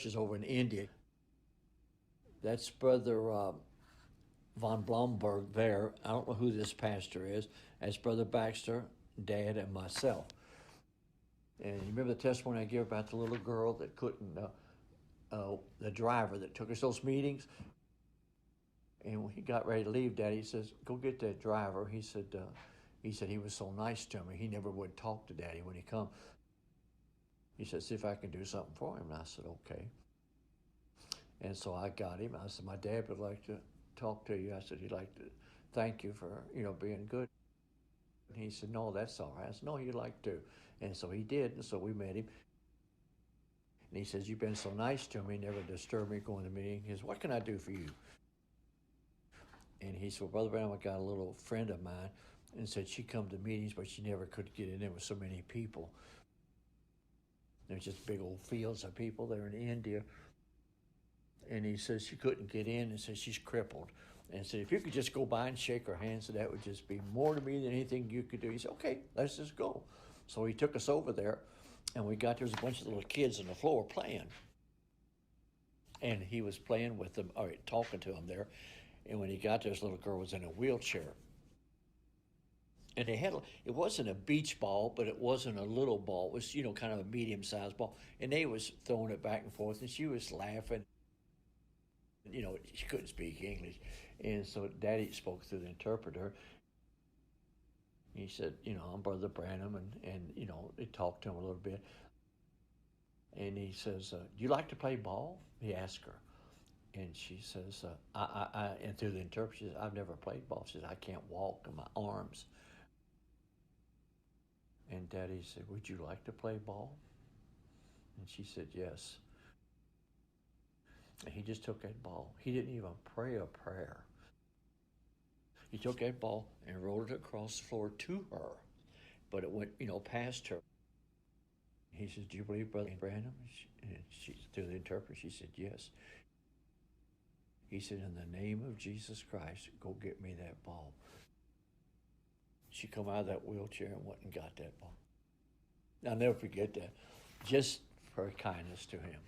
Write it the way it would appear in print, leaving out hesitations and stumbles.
is over in India. That's Brother von Blomberg there. I don't know who this pastor is. That's Brother Baxter, Dad, and myself. And you remember the testimony I gave about the little girl that couldn't, the driver that took us those meetings? And when he got ready to leave, Daddy says, "Go get that driver." He said he was so nice to me. He never would talk to Daddy when he come. He said, "See if I can do something for him." And I said, "Okay." And so I got him. I said, "My dad would like to talk to you." I said, "He'd like to thank you for, being good." And he said, "No, that's all right." I said, "No, he'd like to." And so he did. And so we met him. And he says, "You've been so nice to me, never disturbed me going to the meeting." He says, "What can I do for you?" And he said, "Well, Brother Branham, I got a little friend of mine," and said she come to meetings, but she never could get in there with so many people. There's just big old fields of people there in India. And he says she couldn't get in, and says she's crippled. And said, "If you could just go by and shake her hand, so that would just be more to me than anything you could do." He said, "Okay, let's just go." So he took us over there, and we got there's a bunch of little kids on the floor playing. And he was playing with them, or talking to them there. And when he got there, this little girl was in a wheelchair. And it wasn't a beach ball, but it wasn't a little ball. It was, kind of a medium-sized ball. And they was throwing it back and forth, and she was laughing. She couldn't speak English. And so Daddy spoke through the interpreter. He said, "I'm Brother Branham," and they talked to him a little bit. And he says, "Do you like to play ball?" He asked her. And she says, and through the interpreter, she says, "I've never played ball." She says, "I can't walk in my arms." And Daddy said, "Would you like to play ball?" And she said, "Yes." And he just took that ball. He didn't even pray a prayer. He took that ball and rolled it across the floor to her. But it went, past her. He says, "Do you believe, Brother Branham?" And she, through the interpreter, she said, "Yes." He said, "In the name of Jesus Christ, go get me that ball." She come out of that wheelchair and went and got that ball. I'll never forget that. Just for kindness to him.